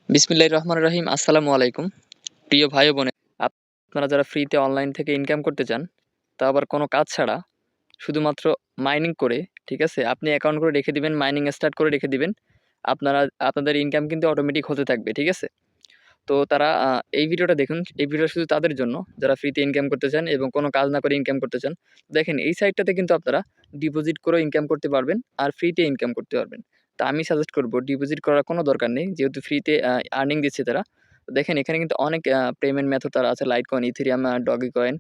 বিসমিল্লাহির রহমানির রহিম। আসসালামু আলাইকুম। প্রিয় ভাই ও বোনেরা, আপনারা যারা ফ্রিতে অনলাইন থেকে ইনকাম করতে চান, তা আবার কোনো কাজ ছাড়া শুধুমাত্র মাইনিং করে, ঠিক আছে? আপনি অ্যাকাউন্ট করে রেখে দিবেন, মাইনিং স্টার্ট করে রেখে দিবেন। আপনাদের ইনকাম কিন্তু অটোমেটিক হতে থাকবে, ঠিক আছে? তো তারা এই ভিডিওটা দেখুন। এই ভিডিওটা শুধু তাদের জন্য যারা ফ্রিতে ইনকাম করতে চান এবং কোনো কাজ না করে ইনকাম করতে চান। দেখেন এই সাইটটাতে কিন্তু আপনারা ডিপোজিট করেও ইনকাম করতে পারবেন আর ফ্রিতে ইনকাম করতে পারবেন। তা আমি সাজেস্ট করব ডিপোজিট করার কোনো দরকার নেই। যেহেতু ফ্রিতে আর্নিং দিচ্ছে তারা। তো দেখেন এখানে কিন্তু অনেক পেমেন্ট মেথড তারা আছে। লাইটকয়েন, ইথেরিয়াম, ডগিকয়েন,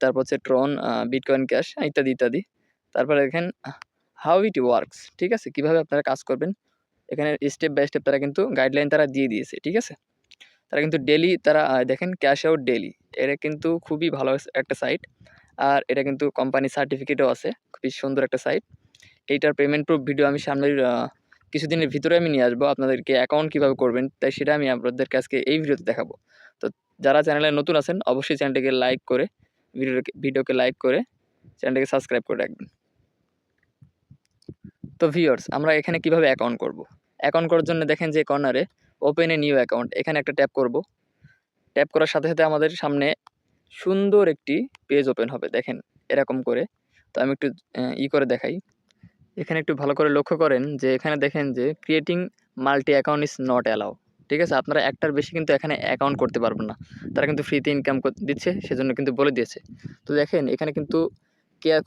তারপর হচ্ছে ট্রন, বিটকয়েন ক্যাশ, ইত্যাদি, ইত্যাদি। তারপরে দেখেন হাউ ইট ওয়ার্কস, ঠিক আছে? কিভাবে আপনারা কাজ করবেন। এখানে স্টেপ বাই স্টেপ তারা কিন্তু গাইডলাইন তারা দিয়ে দিয়েছে, ঠিক আছে? তারা কিন্তু ডেইলি তারা দেখেন ক্যাশ আউট ডেইলি। এটা কিন্তু খুবই ভালো একটা সাইট। আর এটা কিন্তু কোম্পানি সার্টিফিকেটও আছে। খুবই সুন্দর একটা সাইট। এইটার পেমেন্ট প্রুফ ভিডিও আমি সামনের কিছুদিনের ভিতরে আমি নিয়ে আসবো। আপনাদেরকে অ্যাকাউন্ট কিভাবে করবেন তাই সেটা আমি আপনাদেরকে আজকে এই ভিডিওতে দেখাবো। তো যারা চ্যানেলে নতুন আছেন অবশ্যই চ্যানেলটিকে লাইক করে ভিডিওকে লাইক করে চ্যানেলটাকে সাবস্ক্রাইব করে রাখবেন। তো ভিউয়ার্স, আমরা এখানে কিভাবে অ্যাকাউন্ট করব? অ্যাকাউন্ট করার জন্য দেখেন যে কর্নারে ওপেন এ নিউ অ্যাকাউন্ট, এখানে একটা ট্যাপ করব। ট্যাপ করার সাথে, সাথে আমাদের সামনে সুন্দর একটি পেজ ওপেন হবে, দেখেন এরকম করে। তো আমি একটু করে দেখাই। এখানে একটু ভালো করে লক্ষ্য করেন যে এখানে দেখেন যে creating multi account is not allow. ঠিক আছে? আপনারা একটার বেশি কিন্তু এখানে অ্যাকাউন্ট করতে পারবেন না। তারা কিন্তু ফ্রিতে ইনকাম দিচ্ছে, সেজন্য কিন্তু বলে দিয়েছে। তো দেখেন এখানে কিন্তু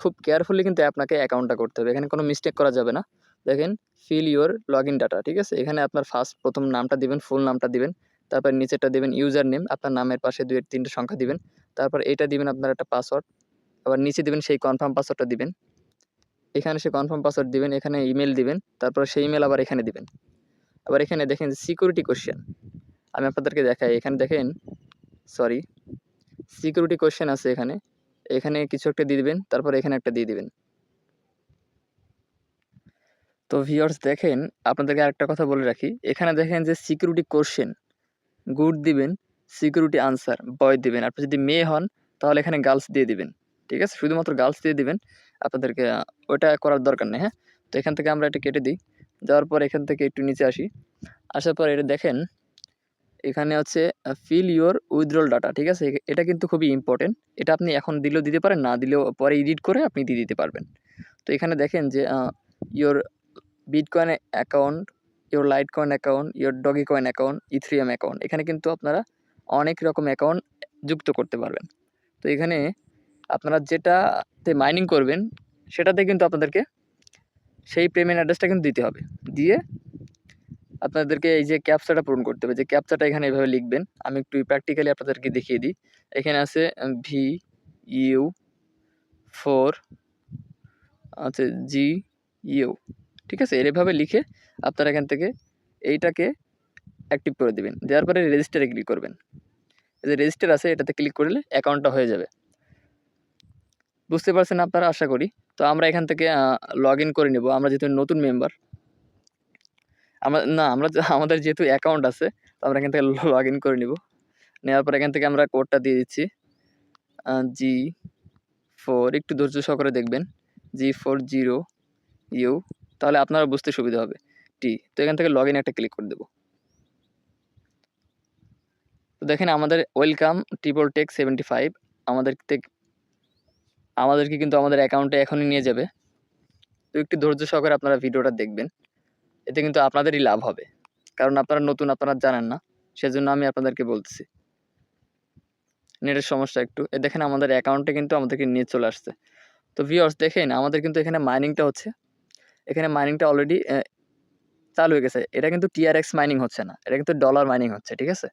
খুব কেয়ারফুলি কিন্তু আপনাকে অ্যাকাউন্টটা করতে হবে। এখানে কোনো মিস্টেক করা যাবে না। দেখেন ফিল ইউর লগইন ডাটা, ঠিক আছে? এখানে আপনার প্রথম নামটা দিবেন, ফুল নামটা দিবেন। তারপর নিচেরটা দিবেন ইউজার নেম, আপনার নামের পাশে ২-৩টে সংখ্যা দিবেন। তারপর এটা দিবেন আপনার একটা পাসওয়ার্ড। আবার নিচে দিবেন সেই কনফার্ম পাসওয়ার্ডটা দিবেন। এখানে সে কনফার্ম পাসওয়ার্ড দিবেন, এখানে ইমেইল দিবেন। তারপর সেই ইমেইল আবার এখানে দিবেন। আবার এখানে দেখেন সিকিউরিটি কোয়েশ্চেন। আমি আপনাদেরকে দেখাই। এখানে দেখেন সরি, সিকিউরিটি কোয়েশ্চেন আছে এখানে। এখানে কিছু একটা দিয়ে দিবেন, তারপর এখানে একটা দিয়ে দিবেন। তো ভিউয়ার্স দেখেন, আপনাদেরকে আরেকটা কথা বলে রাখি। এখানে দেখেন যে সিকিউরিটি কোয়েশ্চেন, গুড দিবেন, সিকিউরিটি আনসার, বয় দিবেন। আপনি যদি মেয়ে হন তাহলে এখানে গার্লস দিয়ে দিবেন। ঠিক আছে? শুধুমাত্র গার্লস দিয়ে দিবেন। আপনাদেরকে ওটা করার দরকার নেই, হ্যাঁ? তো এখান থেকে আমরা এটা কেটে দিই। দেওয়ার পর এখান থেকে একটু নিচে আসি। আসার পর এটা দেখেন, এখানে হচ্ছে ফিল ইউর উইথড্রল ডাটা, ঠিক আছে? এটা কিন্তু খুবই ইম্পর্টেন্ট। এটা আপনি এখন দিলেও দিতে পারেন, না দিলেও পরে এডিট করে আপনি দিয়ে দিতে পারবেন। তো এখানে দেখেন যে your bitcoin account, your litecoin account, your dogecoin account, ethereum account. এখানে কিন্তু আপনারা অনেক রকম অ্যাকাউন্ট যুক্ত করতে পারবেন। তো এখানে আপনারা যেটাতে মাইনিং করবেন সেটাতে কিন্তু আপনাদেরকে সেই পেমেন্ট অ্যাড্রেসটা কিন্তু দিতে হবে। দিয়ে আপনাদেরকে এই যে ক্যাপচাটা পূরণ করতে হবে। যে ক্যাপচাটা এখানে এভাবে লিখবেন। আমি একটু প্র্যাকটিক্যালি আপনাদেরকে দেখিয়ে দিই। এখানে আছে VU4 আছে GU, ঠিক আছে? এভাবে লিখে আপনারা এখান থেকে এইটাকে অ্যাক্টিভ করে দিবেন। দেওয়ার পরে রেজিস্টারে ক্লিক করবেন। এই যে রেজিস্টার আছে এটাতে ক্লিক করলে অ্যাকাউন্টটা হয়ে যাবে। বুঝতে পারছেন আপনারা আশা করি। তো আমরা এখান থেকে লগইন করে নেব। আমরা যেহেতু নতুন মেম্বার, আমাদের যেহেতু অ্যাকাউন্ট আছে, তো আমরা এখান থেকে লগইন করে নিব। নেওয়ার পর এখান থেকে আমরা কোডটা দিয়ে দিচ্ছি। G4, একটু ধৈর্য সহকারে দেখবেন। G40U, তাহলে আপনারা বুঝতে সুবিধা হবে। তো এখান থেকে লগইন একটা ক্লিক করে দেব। তো দেখেন আমাদের ওয়েলকাম TrippleTech75 আমাদেরকে কিন্তু আমাদের অ্যাকাউন্টে এখনই নিয়ে যাবে। তো একটু ধৈর্য সহকারে আপনারা ভিডিওটা দেখবেন। এতে কিন্তু আপনাদেরই লাভ হবে। কারণ আপনারা নতুন, আপনারা জানেন না। সেজন্য আমি আপনাদেরকে বলতেছি। নেটের সমস্যা একটু। দেখেন আমাদের অ্যাকাউন্টে কিন্তু আমাদেরকে নিয়ে চলে আসছে। তো ভিউয়ার্স দেখেন আমাদের কিন্তু এখানে মাইনিংটা হচ্ছে। এখানে মাইনিংটা অলরেডি চালু হয়ে গেছে। এটা কিন্তু TRX মাইনিং হচ্ছে না। এটা কিন্তু ডলার মাইনিং হচ্ছে, ঠিক আছে?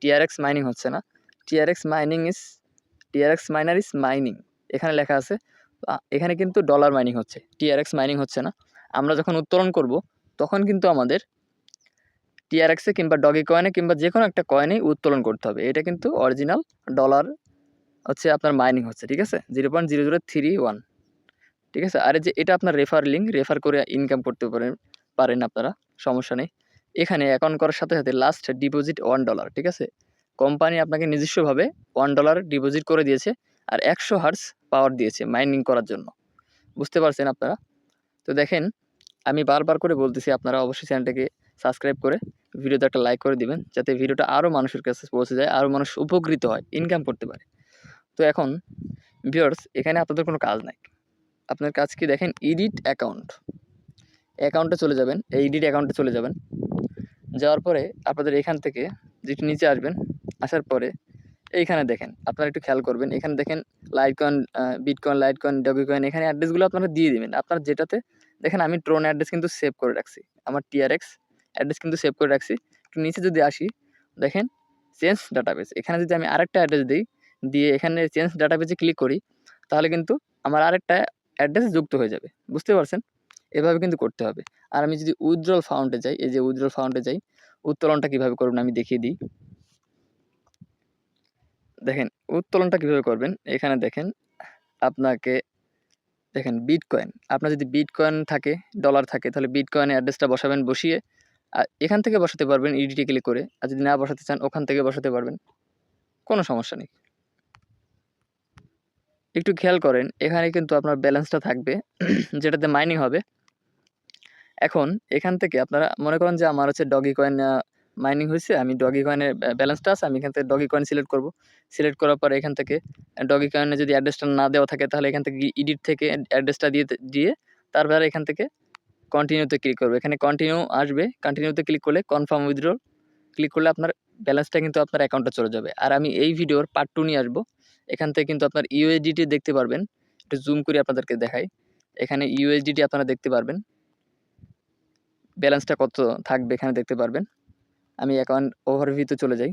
TRX মাইনিং হচ্ছে না। TRX minor is mining. এখানে লেখা আছে। এখানে কিন্তু ডলার মাইনিং হচ্ছে। TRX মাইনিং হচ্ছে না। আমরা যখন উত্তোলন করব তখন কিন্তু আমাদের TRX এ কিংবা ডগিকয়েনে কিংবা যেকোনো একটা কয়েনেই উত্তোলন করতে হবে। এটা কিন্তু অরিজিনাল ডলার হচ্ছে আপনার মাইনিং হচ্ছে, ঠিক আছে? 0.0031, ঠিক আছে? আর এই যে এটা আপনার রেফার করে ইনকাম করতে পারেন আপনারা, সমস্যা নেই। এখানে অ্যাকাউন্ট করার সাথে, সাথে লাস্ট ডিপোজিট $1, ঠিক আছে? কোম্পানি আপনাকে নিজস্বভাবে $1 ডিপোজিট করে দিয়েছে আর 100 হার্টজ পাওয়ার দিয়েছে মাইনিং করার জন্য। বুঝতে পারছেন আপনারা? তো দেখেন আমি বারবার করে বলতেছি আপনারা অবশ্যই চ্যানেলটাকে সাবস্ক্রাইব করে ভিডিওতে একটা লাইক করে দিবেন, যাতে ভিডিওটা আরও মানুষের কাছে পৌঁছে যায়, আরও মানুষ উপকৃত হয়, ইনকাম করতে পারে। তো এখন ভিউয়ার্স, এখানে আপনাদের কোনো কাজ নাই। আপনার কাজ কি দেখেন, এডিট অ্যাকাউন্টে চলে যাবেন, এই এডিট অ্যাকাউন্টে চলে যাবেন। যাওয়ার পরে আপনাদের এখান থেকে একটু নিচে আসবেন, আসার পরে এইখানে দেখেন, আপনারা একটু খেয়াল করবেন, এখানে দেখেন লাইটকয়েন, বিটকয়েন, লাইটকয়েন, ডগিকয়েন, এখানে অ্যাড্রেসগুলো আপনারা দিয়ে দিবেন। আপনার যেটাতে দেখেন, আমি ট্রোন অ্যাড্রেস কিন্তু সেভ করে রাখছি, আমার টিআরএক্স অ্যাড্রেস কিন্তু সেভ করে রাখছি। একটু নিচে যদি আসি, দেখেন চেঞ্জ ডাটাবেস, এখানে যদি আমি আরেকটা অ্যাড্রেস দিই, দিয়ে এখানে চেঞ্জ ডাটাবেসে ক্লিক করি, তাহলে কিন্তু আমার আরেকটা অ্যাড্রেস যুক্ত হয়ে যাবে। বুঝতে পারছেন? এভাবে কিন্তু করতে হবে। আর আমি যদি উইথড্রল ফাউন্ডে যাই, এই যে উইথড্রল ফাউন্ডে যাই, উত্তোলনটা কীভাবে করবেন আমি দেখিয়ে দিই। দেখেন উত্তোলনটা কীভাবে করবেন, এখানে দেখেন আপনাকে দেখেন বিটকয়েন, আপনার যদি বিটকয়েন থাকে, ডলার থাকে, তাহলে বিটকয়েনের অ্যাড্রেসটা বসাবেন, বসিয়ে এখান থেকে বসাতে পারবেন ইডিটে ক্লিক করে, আর যদি না বসাতে চান ওখান থেকে বসাতে পারবেন, কোনো সমস্যা নেই। একটু খেয়াল করেন, এখানে কিন্তু আপনার ব্যালেন্সটা থাকবে যেটাতে মাইনিং হবে। এখন এখান থেকে আপনারা মনে করেন যে আমার হচ্ছে ডগি কয়েন মাইনিং হয়েছে, আমি ডগি কয়েনের ব্যালেন্সটা আছে, আমি এখান থেকে ডগি কয়েন সিলেক্ট করব। সিলেক্ট করার পরে এখান থেকে ডগি কয়েনে যদি অ্যাড্রেসটা না দেওয়া থাকে, তাহলে এখান থেকে এডিট থেকে অ্যাড্রেসটা দিয়ে তারপরে এখান থেকে কন্টিনিউতে ক্লিক করব। এখানে কন্টিনিউ আসবে, কন্টিনিউতে ক্লিক করলে কনফার্ম উইথড্রল ক্লিক করলে আপনার ব্যালেন্সটা কিন্তু আপনার অ্যাকাউন্টে চলে যাবে। আর আমি এই ভিডিওর পার্ট 2 নিয়ে আসবো। এখান থেকে কিন্তু আপনার ইউএসডিটি দেখতে পারবেন। একটু জুম করে আপনাদেরকে দেখাই। এখানে ইউএসডিটি আপনারা দেখতে পারবেন। ব্যালেন্সটা কত থাকবে এখানে দেখতে পারবেন। আমি অ্যাকাউন্ট ওভারভিউতে চলে যাই।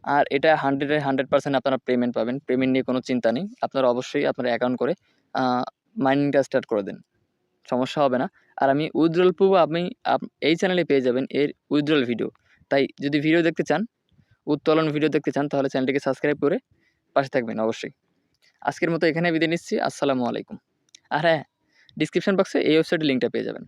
আর এটা 100-এ 100% আপনারা পেমেন্ট পাবেন। পেমেন্ট নিয়ে কোনো চিন্তা নেই। আপনারা অবশ্যই আপনার অ্যাকাউন্ট করে মাইনিংটা স্টার্ট করে দেন। সমস্যা হবে না। আর আমি উইথড্রল প্রুফ আপনি এই চ্যানেলে পেয়ে যাবেন এর উইথড্রল ভিডিও। তাই যদি ভিডিও দেখতে চান, উত্তোলন ভিডিও দেখতে চান, তাহলে চ্যানেলটিকে সাবস্ক্রাইব করে পাশে থাকবেন অবশ্যই। আজকের মতো এখানে বিদায় নিচ্ছি। আসসালামু আলাইকুম। আর হ্যাঁ, ডিসক্রিপশন বক্সে এই ওয়েবসাইটের লিঙ্কটা পেয়ে যাবেন।